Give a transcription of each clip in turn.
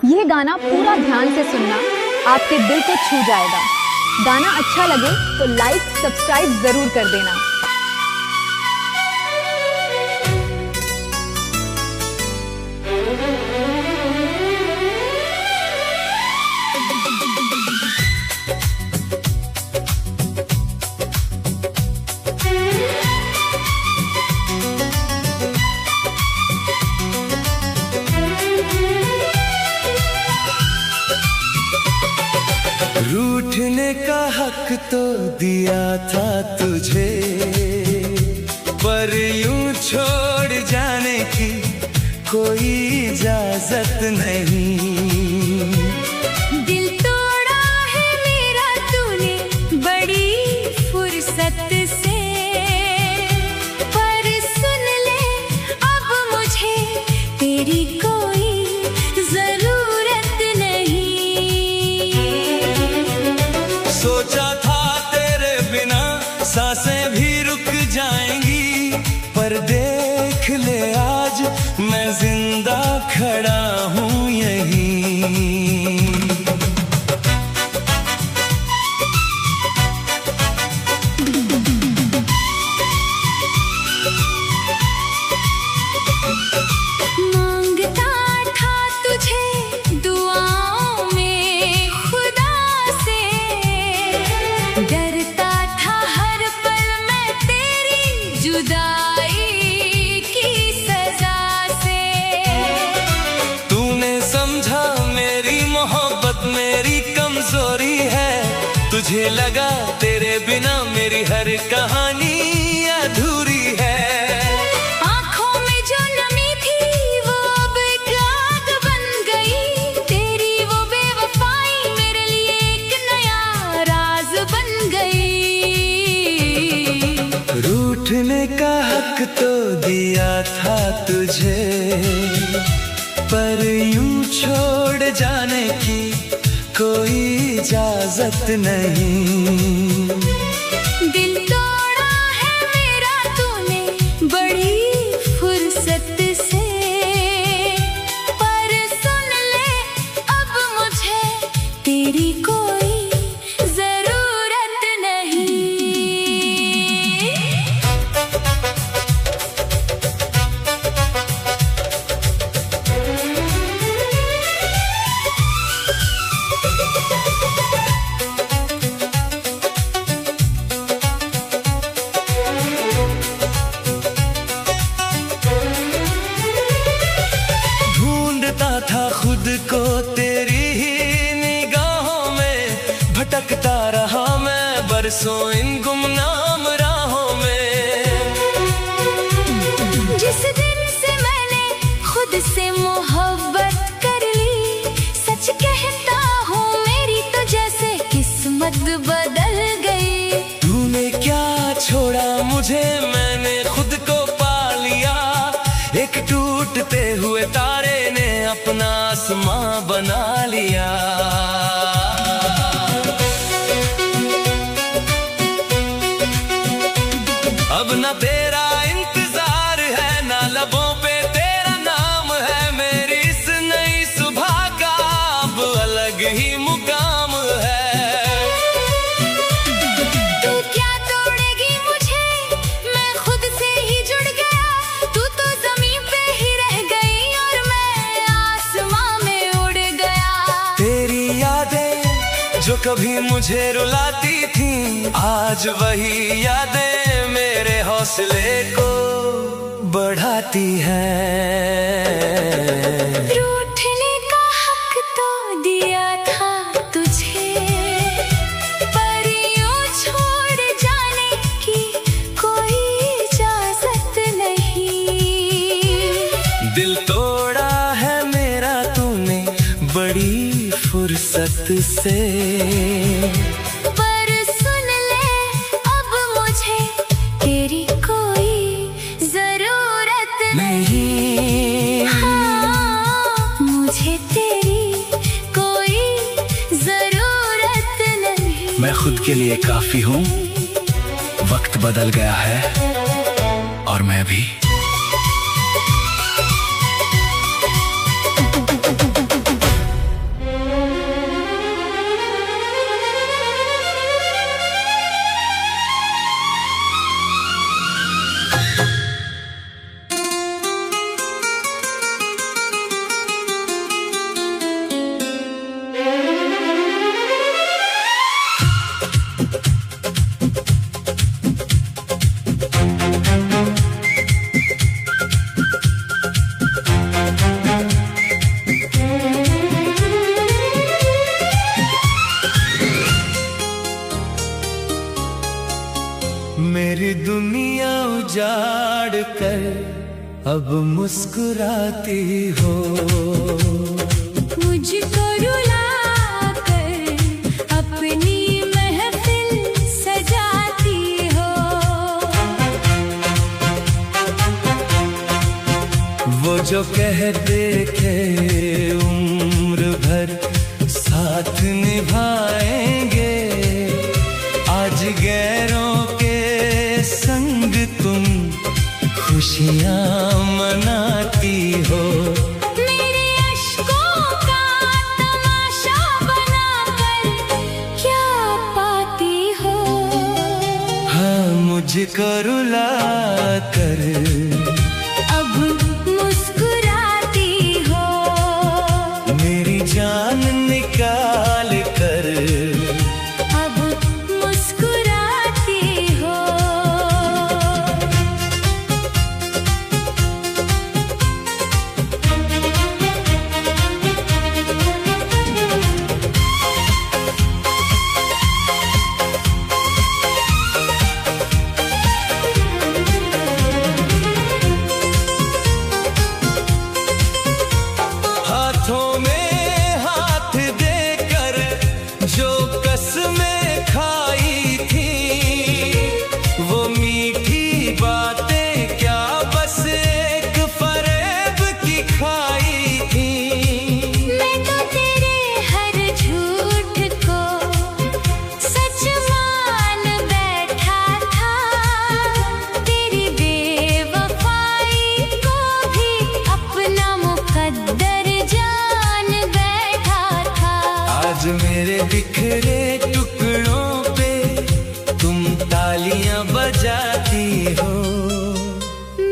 यह गाना पूरा ध्यान से सुनना, आपके दिल को छू जाएगा। गाना अच्छा लगे तो लाइक सब्सक्राइब जरूर कर देना। रूठने का हक तो दिया था तुझे, पर यूं छोड़ जाने की कोई इजाजत नहीं। दिल तोड़ा है मेरा तूने बड़ी फुर्सत से, पर सुन ले अब मुझे तेरी कोई जरूरत नहीं। सोचा था तेरे बिना सांसें भी रुक जाएंगी, पर देख ले आज मैं जिंदा खड़ा हूँ यहीं। मांगता था तुझे दुआओं में खुदा से, डरता था हर पल मैं तेरी जुदाई की सजा से। तूने समझा मेरी मोहब्बत मेरी कमजोरी है, तुझे लगा तेरे बिना मेरी हर कहानी अधूरी है। आँखों में जो नमी थी वो अब एक आग बन गई, तेरी वो बेवफाई मेरे लिए एक नया राज बन गई। रूठने का हक तो दिया था तुझे, पर यूं छोड़ जाने की कोई इजाजत नहीं। दिल तोड़ा है मेरा तूने बड़ी फुर्सत से, पर सुन ले अब मुझे तेरी कोई जरूरत नहीं। ढूंढता था खुद को तेरी ही निगाहों में, भटकता रहा मैं बरसों इन गुमनाम राहों में। जिस दिन से मैंने खुद से मोहब्बत कर ली, सच कहता हूँ मेरी तो जैसे किस्मत बदल गई। तूने क्या छोड़ा मुझे, मैंने खुद को पा लिया। एक टूटते हुए तारे ने अपना आसमां बना लिया। अब न तेरा इंतजार है, ना लबों पे तेरा नाम है। मेरी इस नई सुबह का अब अलग ही मुकाम है। तू क्या तोड़ेगी मुझे, मैं खुद से ही जुड़ गया। तू तो जमीन पे ही रह गई और मैं आसमां में उड़ गया। तेरी यादें जो कभी मुझे रुलाती थी, आज वही यादें मेरे हौसले को बढ़ाती हैं। रूठने का हक तो दिया था तुझे, पर यूं छोड़ जाने की कोई इजाजत नहीं। दिल तोड़ा है मेरा तूने बड़ी फुर्सत से, पर सुन ले अब मुझे तेरी कोई जरूरत नहीं। हाँ, मुझे तेरी कोई जरूरत नहीं। मैं खुद के लिए काफी हूँ, वक्त बदल गया है और मैं भी। अब मुस्कुराती हो। मुझको रुला कर अपनी महफिल सजाती हो। वो जो कहते थे उम्र भर साथ निभाएंगे, आज गैरों के संग तुम खुशियाँ मनाती हो। मेरे अश्कों का तमाशा बनाकर क्या पाती हो। हाँ, मुझको रुला कर अब मुस्कुराती हो। मेरी जान निकाल कर अब मुस्कुराती हो। हाथों में हाथ देकर जो कसमें खाई थी, वो मीठी बातें क्या बस एक फरेब की खाई थी। मैं तो तेरे हर झूठ को सच मान बैठा था। तेरी बेवफाई को भी अपना मुकद्दर जान बैठा था। आज मेरे बिखरे टुकड़ों पे तुम तालियां बजाती हो।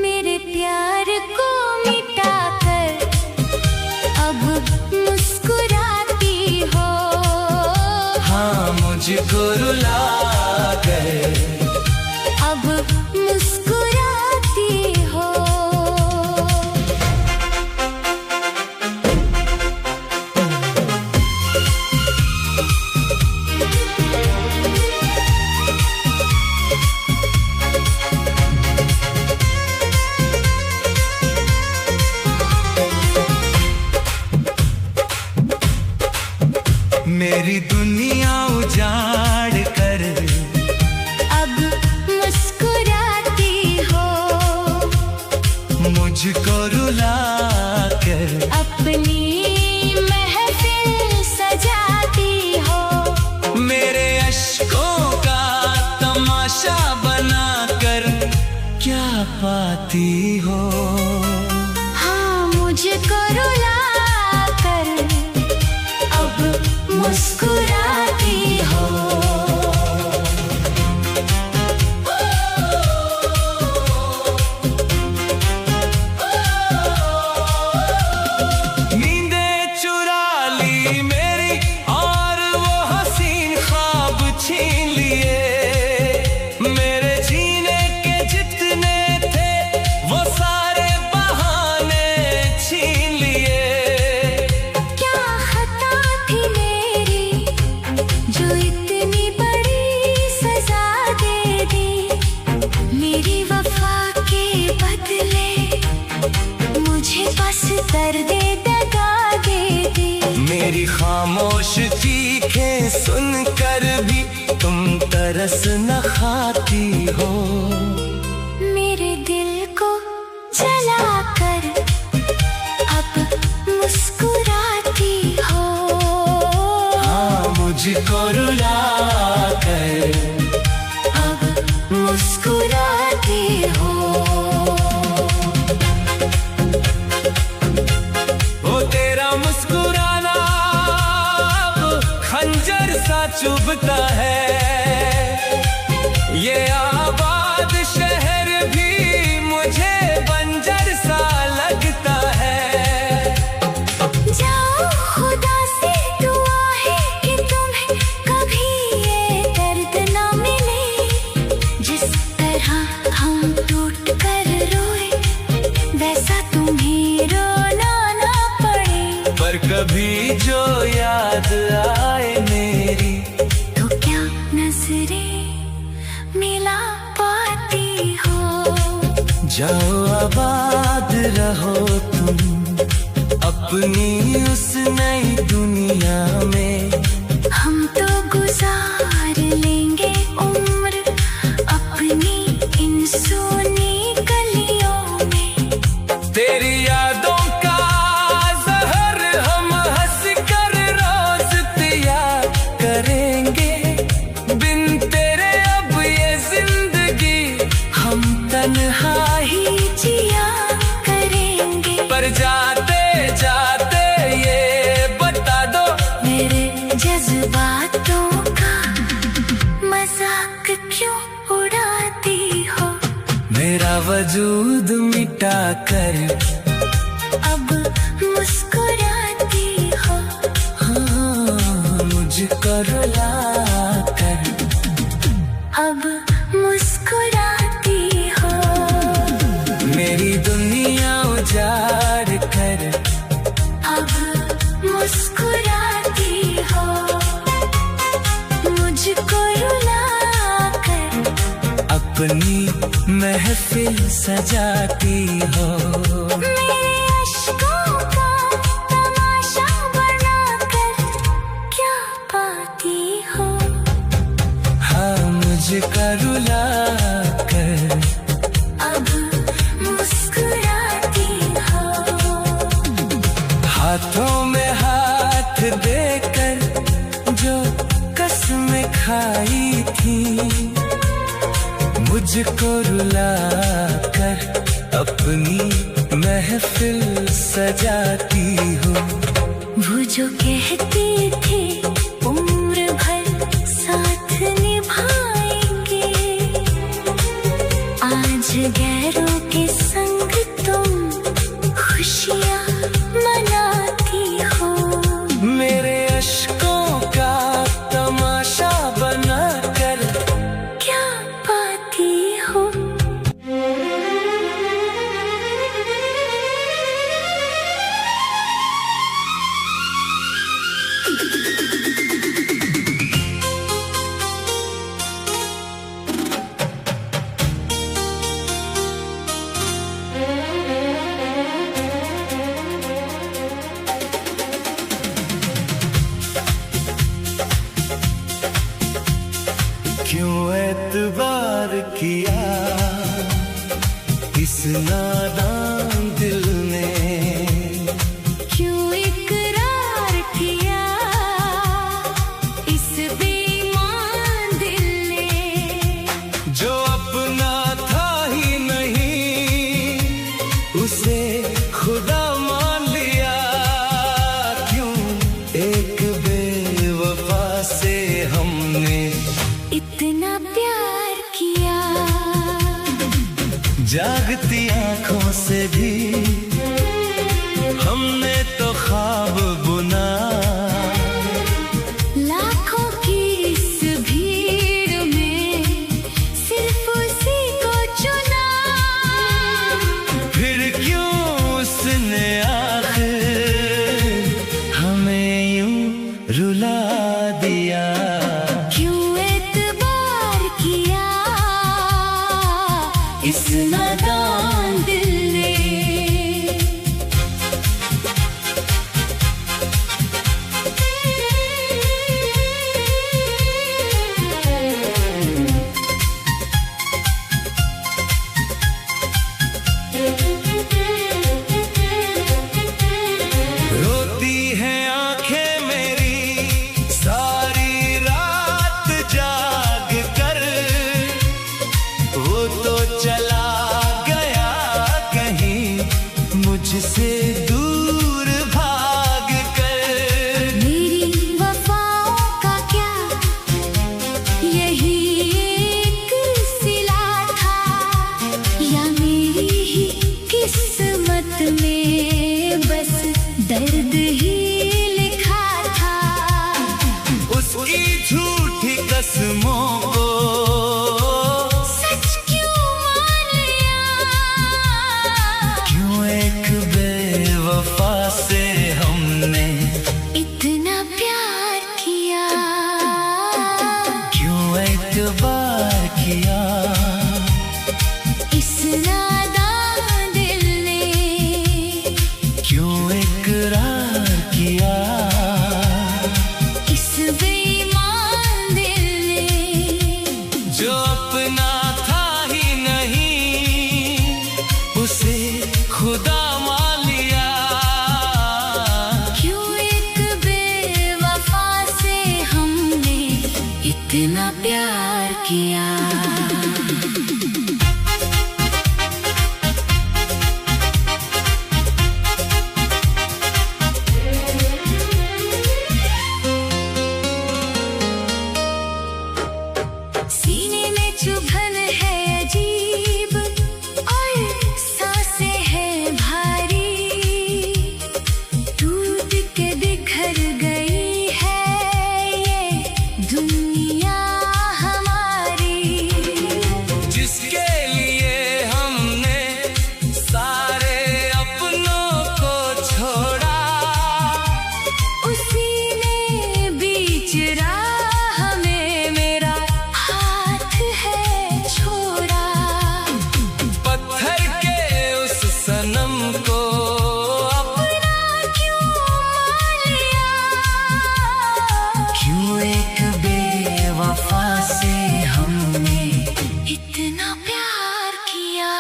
मेरे प्यार को मिटा कर अब मुस्कुराती हो। हाँ, मुझको रुला कर अब मुस्कुराती हो। मेरी दुनिया उजाड़ कर अब मुस्कुराती हो। मुझको रुला कर अपनी महफिल सजाती हो। मेरे अश्कों का तमाशा बनाकर क्या पाती हो। हाँ, मुझको रुला कर अब मुस्कुराती हो। नींदें चुरा ली मेरी और वो हसीन ख्वाब छीन लिए। मेरे जीने के जितने थे वो सारे बहाने छीन लिए। क्या खता थी मेरी जो इतनी बड़ी सजा दे दी। मेरी वफा के बदले मुझे बस दर्द दगा दे दी। मेरी खामोश चीखें सुनकर भी तुम तरस न खाती हो। मेरे दिल को जला कर अब मुस्कुराती हो। हाँ, मुझको रुला कर अब मुस्कुराती हो। वो तेरा मुस्कुराना अब खंजर सा चुभता है। ये आबाद शहर भी मुझे बंजर सा लगता है। जाओ खुदा से दुआ है कि तुम्हें कभी ये दर्द ना मिले। जिस तरह हम टूट कर रोए वैसा तुम्हें रोना ना पड़े। पर कभी जो याद आए मेरी तो क्या नजरें मिला पाती हो। जाओ आबाद रहो तुम अपनी उस नई दुनिया में। हम तो गुजार लेंगे उम्र अपनी इन सोनी गलियों में। तेरी यादों का जहर हम हंस कर रोज पिया करेंगे। बिन तेरे अब ये जिंदगी हम तन्हा ही जिया करेंगे। पर जाते जाते ये बता दो मेरे जज्बातों का मजाक क्यों उड़ाती हो। मेरा वजूद मिटा कर अब मुस्कुराती हो। हाँ, मुझको रुला कर अब मुस्कुराती हो। मेरी दुनिया उजाड़ कर अब मुस्कुराती हो। मुझको रुला कर अपनी महफिल सजाती हो। मेरे अश्कों का तमाशा बनाकर क्या पाती हो। हाँ, मुझको रुला कर अब मुस्कुराती हो। हाथों में हाथ देकर जो कसमें खाई थी मुझको रुला कर अपनी महफिल सजाती हो। वो जो कहते थे उम्र भर साथ निभाएंगे आज गैरों के संग तुम खुशियाँ मनाती हो। मेरे अश्कों का तमाशा बनाकर क्या पाती हो। क्यों एतबार किया इस नादान दिल ने। क्यों इकरार किया इस बेईमान दिल ने। जो अपना था ही नहीं उसे खुदा मान लिया। क्यों एक बेवफा से हमने इतना प्यार किया। जागती आंखों से भी हमने तो ख्वाब बुना। लाखों की इस भीड़ में सिर्फ उसी को चुना। फिर क्यों उसने आखिर हमें यूं रुला दिया। क्यों एतबार किया इस नादान दिल ने। रोती हैं आंखें मेरी सारी इतना प्यार किया। सीने में चुभन है अजीब और सांसें हैं भारी, टूट के बिखर गई है ये दुनिया हमारी। जिसके लिए हमने सारे अपनों को छोड़ा, उसी ने बीच राह में मेरा हाथ है छोड़ा। पत्थर के उस सनम को अपना क्यों मान लिया, क्यों एक बेवफा से हमने इतना प्यार किया।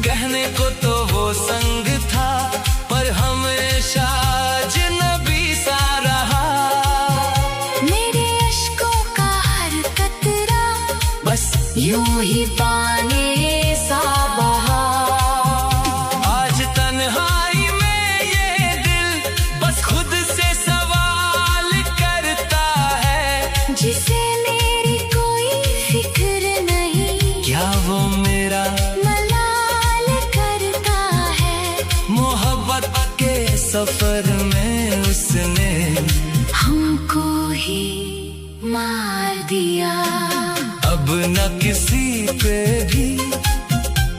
कहने को तो वो संग था, पर हमेशा अजनबी सा रहा। मेरे अश्कों का हर कतरा बस यूं ही पानी सा बहा। आज तन्हाई में ये दिल बस खुद से सवाल करता है, जिसे मेरी कोई फिक्र नहीं, क्या वो मेरा मलाल करता है। मोहब्बत के सफर में उसने हमको ही मार दिया। अब न किसी पे भी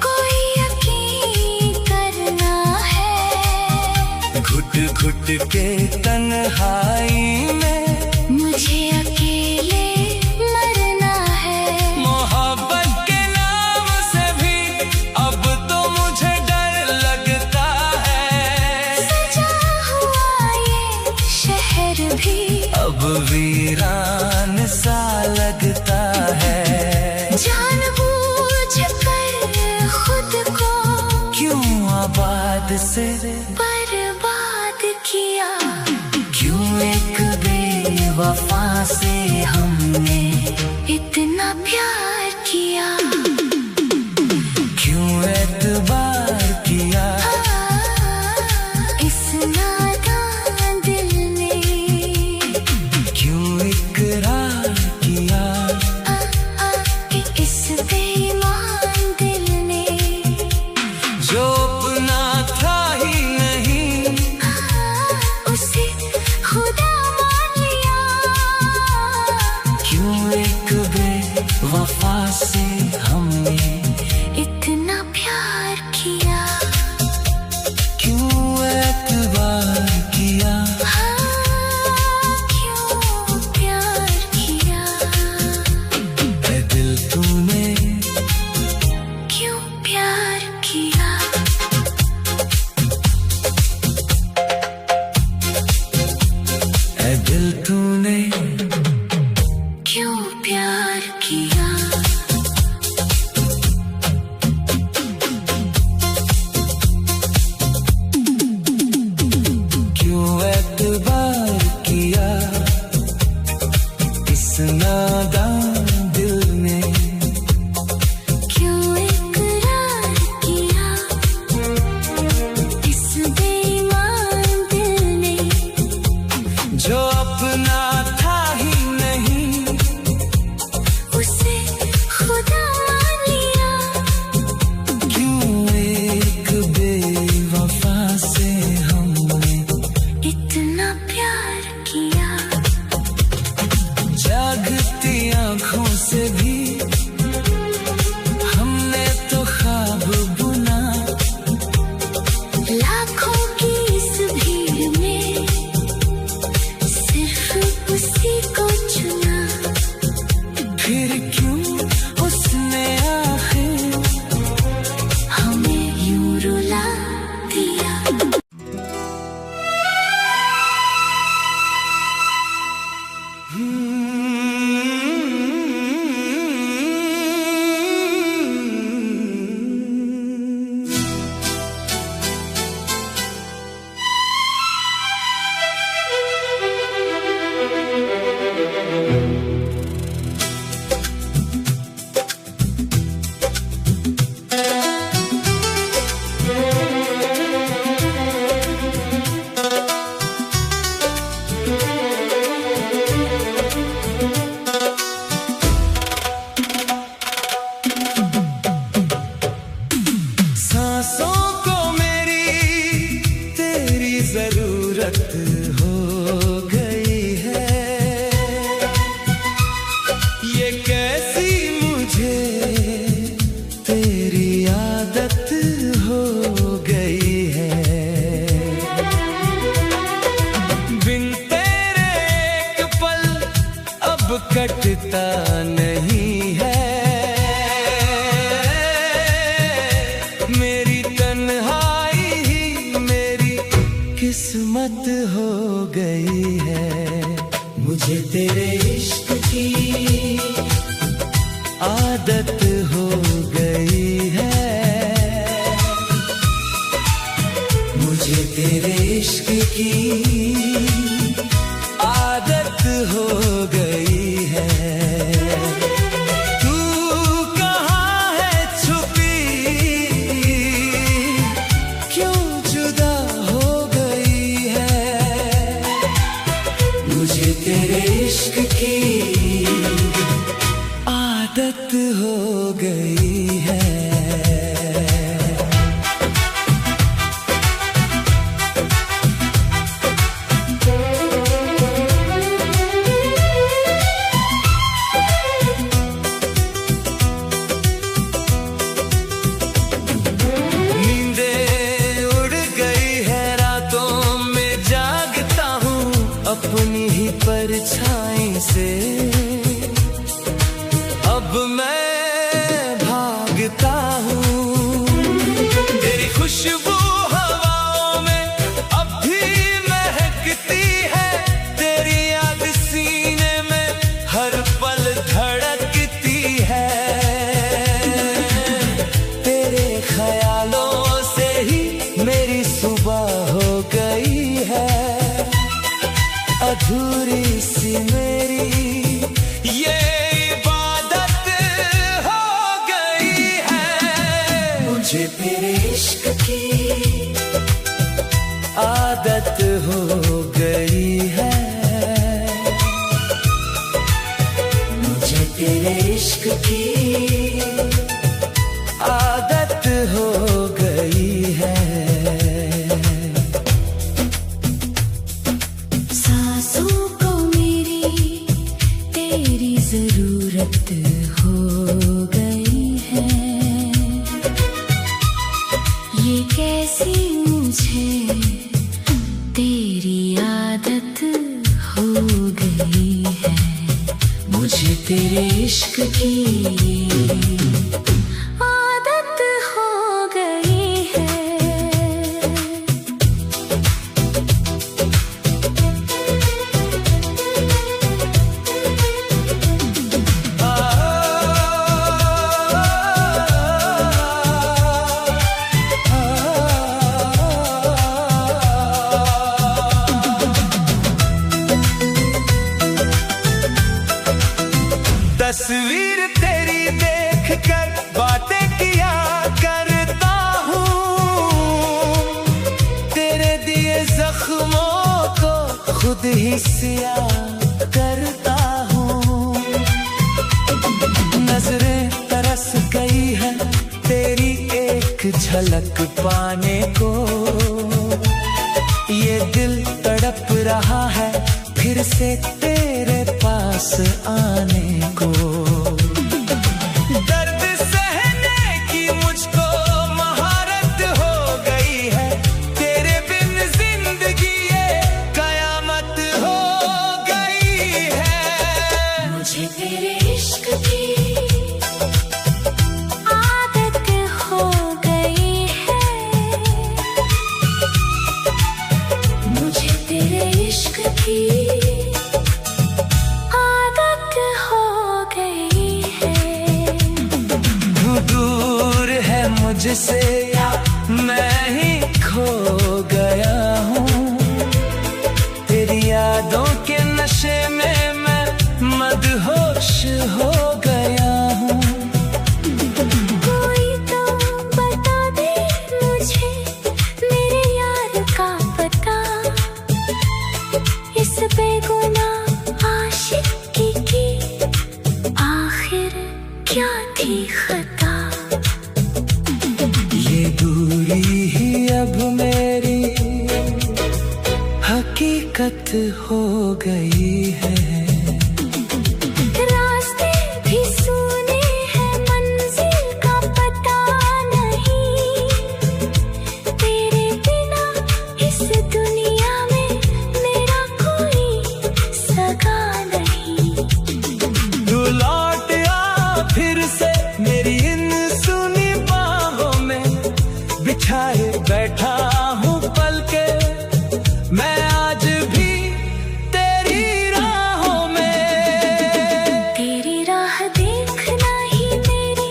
कोई यकीन करना है, घुट घुट के तन्हाई में मुझे अकेले मरना है। मोहब्बत के नाम से भी अब तो मुझे डर लगता है। सजा हुआ ये शहर भी अब वीरान सा लगता है। जानबूझकर खुद को क्यों आबाद से बर्बाद किया। क्यों एक बेवफा से हमने इतना प्यार किया। क्यों एतबार किया। इस नादान दिल ने क्यों इकरार किया। इस बेईमान दिल ने जो अपना था ही नहीं, उसे खुदा मान लिया। क्यों एक बेवफा जरूरत हो गई है। ये कैसी मुझे तेरी आदत हो गई है। बिन तेरे एक पल अब कटता नहीं है। मेरी तन्हाई ही मेरी किस्मत हो गई है। मुझे तेरे इश्क की आदत हो गई है। मुझे तेरे इश्क की आदत हो गई है। तू कहाँ है छुपी, क्यों जुदा हो गई है। मुझे तेरे इश्क की आदत हो गई है। अपनी ही परछाई से अब मैं भागता हूँ। तेरी खुशबू हवाओं में अब भी महकती है। तेरी याद सीने में हर पल धड़कती है। तेरे ख्यालों से ही मेरी सुबह हो गई है। अधूरी सी मेरी ये इबादत हो गई है। मुझे तेरे इश्क की आदत हो गई है। मुझे तेरे इश्क की आदत हो गई है। जरूरत हो गई है। ये कैसी मुझे तेरी आदत हो गई है। मुझे तेरे इश्क की आदत हो गई है। तस्वीर तेरी देख कर बातें किया करता हूँ। तेरे दिए जख्मों को खुद ही सिया करता हूँ। नजरें तरस गई है तेरी एक झलक पाने को। ये दिल तड़प रहा है फिर से तेरे पास आने को। दर्द सहने की मुझको महारत हो गई है। तेरे बिन जिंदगी ये कयामत हो गई है। मुझे तेरे इश्क की आदत हो गई है। मुझे तेरे इश्क की आदत हो गई है। दूर है मुझसे या मैं ही खो गया हूँ। तेरी यादों के नशे में मैं मदहोश हो गया हूँ। कोई तो बता दे मुझे मेरे यार का पता। इस बेगुनाह आशिकी की आखिर क्या थी खता। ये दूरी ही अब मेरी दिक्कत हो गई है। रास्ते भी सुने हैं, मंजिल का पता नहीं। तेरे बिना इस दुनिया में मेरा कोई सगा नहीं। तू लौट आ फिर से मेरी इन सुनी बाहों में, बिछाए बैठा हूँ पल के मैं आज भी तेरी राहों में। तेरी राह देखना ही मेरी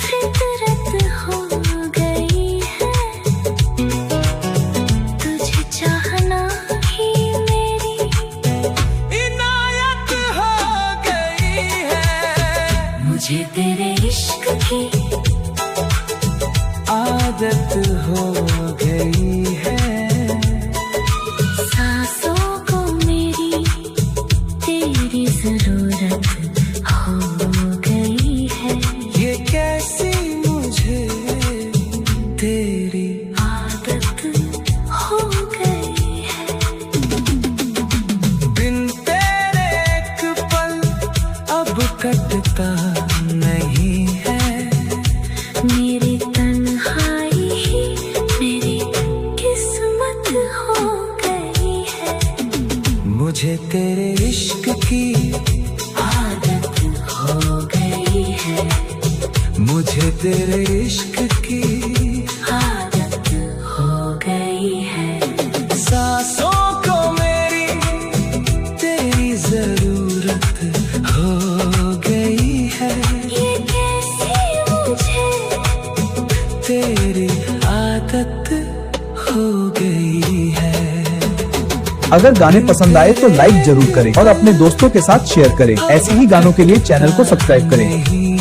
फितरत हो गई है। तुझे चाहना ही मेरी इनायत हो गई है। मुझे तेरे इश्क की आदत हो गई है। सांसों को मेरी तेरी जरूरत हो गई है। ये कैसी मुझे तेरी आदत हो गई है। बिन तेरे एक पल अब कटता नहीं है। मेरी तन्हाई ही मेरी किस्मत हो गई है। मुझे तेरे इश्क की आदत हो गई है। मुझे तेरे इश्क की आदत हो गई है। सांसों को मेरी तेरी जरूरत हो गई है। ये कैसी मुझे तेरी आदत हो गई है। अगर गाने पसंद आए तो लाइक जरूर करें और अपने दोस्तों के साथ शेयर करें। ऐसे ही गानों के लिए चैनल को सब्सक्राइब करें। नहीं